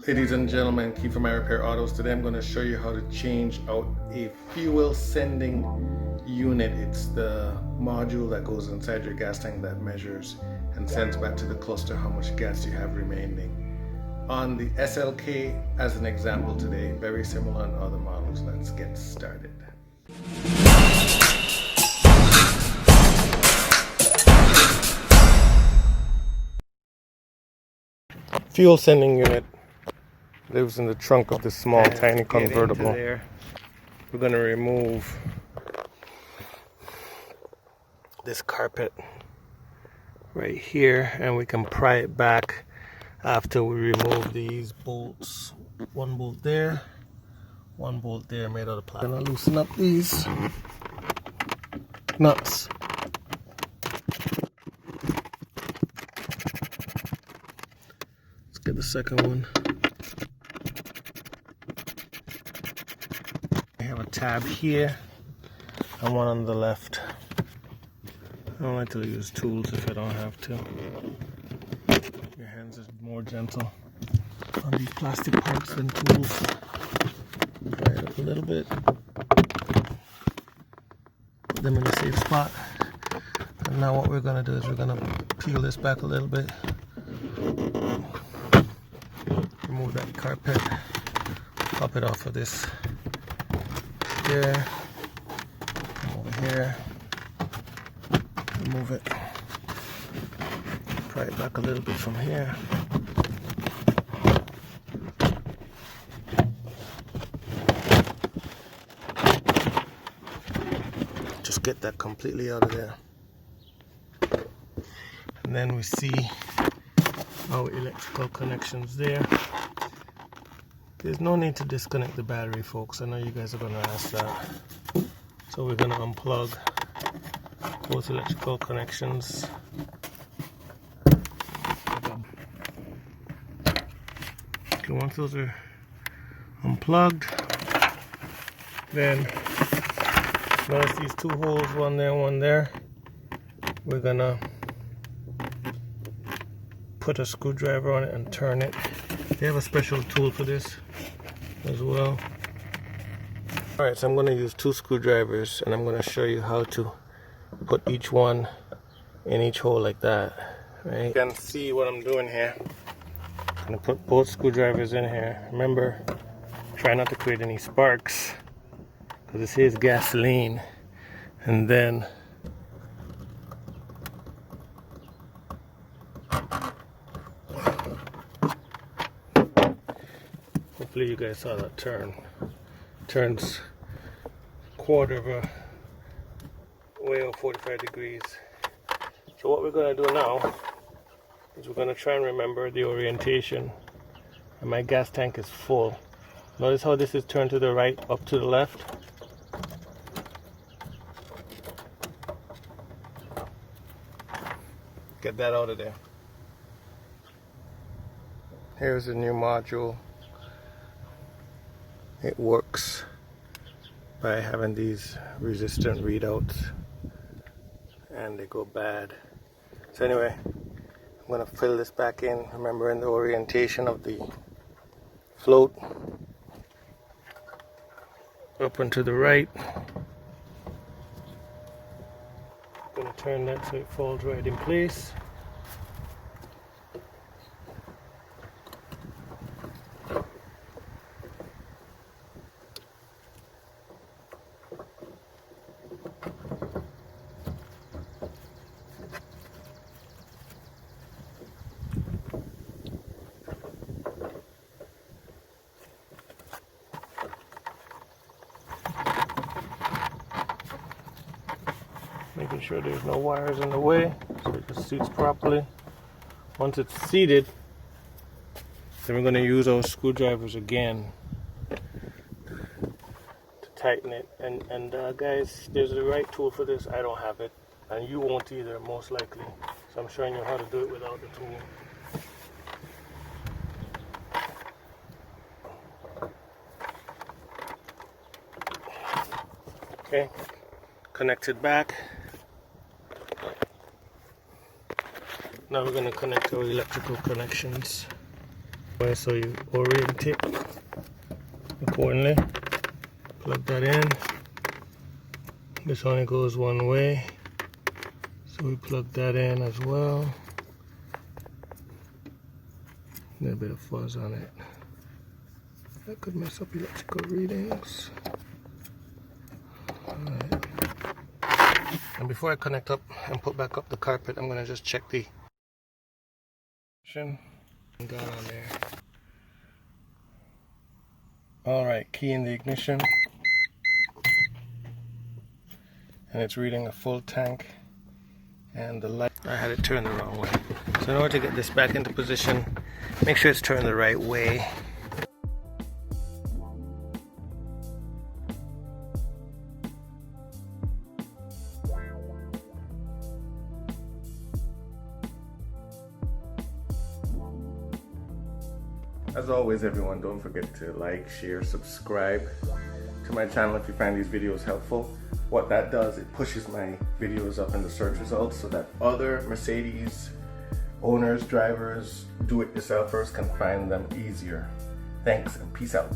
Ladies and gentlemen, Keith from My Repair Autos. Today I'm going to show you how to change out a fuel sending unit. It's the module that goes inside your gas tank that measures and sends back to the cluster how much gas you have remaining. On the SLK as an example today, very similar on other models. Let's get started. Fuel sending unit lives in the trunk of this small tiny convertible. We're going to remove this carpet right here and we can pry it back after we remove these bolts. One bolt there, one bolt there made out of plastic. I'm going to loosen up these nuts. Let's get the second one. I have a tab here and one on the left. I don't like to use tools if I don't have to. Your hands are more gentle on these plastic parts than tools. Pry it up a little bit. Put them in a safe spot. And now what we're going to do is we're going to peel this back a little bit. Remove that carpet. Pop it off of this. There. Come over here. Remove it. Pry it back a little bit from here. Just get that completely out of there. And then we see our electrical connections there. There's no need to disconnect the battery, folks. I know you guys are going to ask that. So we're going to unplug both electrical connections. Okay, once those are unplugged, then notice these two holes, one there, one there. We're going to put a screwdriver on it and turn it. They have a special tool for this as well. Alright, so I'm going to use two screwdrivers and I'm going to show you how to put each one in each hole like that. Right? You can see what I'm doing here. I'm going to put both screwdrivers in here. Remember, try not to create any sparks because this is gasoline. And then hopefully you guys saw that turn. Turns quarter of a way of 45 degrees. So what we're going to do now is we're going to try and remember the orientation. And my gas tank is full. Notice how this is turned to the right, up to the left. Get that out of there. Here's the new module. It works by having these resistant readouts and they go bad. So anyway, I'm going to fill this back in, remembering the orientation of the float. Up and to the right. I'm going to turn that so it falls right in place. Making sure there's no wires in the way so it just seats properly. Once it's seated, then we're going to use our screwdrivers again to tighten it. And guys, there's the right tool for this. I don't have it, and you won't either, most likely. So I'm showing you how to do it without the tool. Okay, connect it back. Now we're going to connect our electrical connections. So you orient it accordingly. Plug that in. This only goes one way, so we plug that in as well. A little bit of fuzz on it. That could mess up electrical readings. Alright. And before I connect up and put back up the carpet, I'm gonna just check the gun on there. Alright, key in the ignition. And it's reading a full tank. And the light, I had it turned the wrong way. So in order to get this back into position, make sure it's turned the right way. As always, everyone, don't forget to like, share, subscribe to my channel if you find these videos helpful. What that does, it pushes my videos up in the search results so that other Mercedes owners, drivers, do-it-yourselfers can find them easier. Thanks and peace out.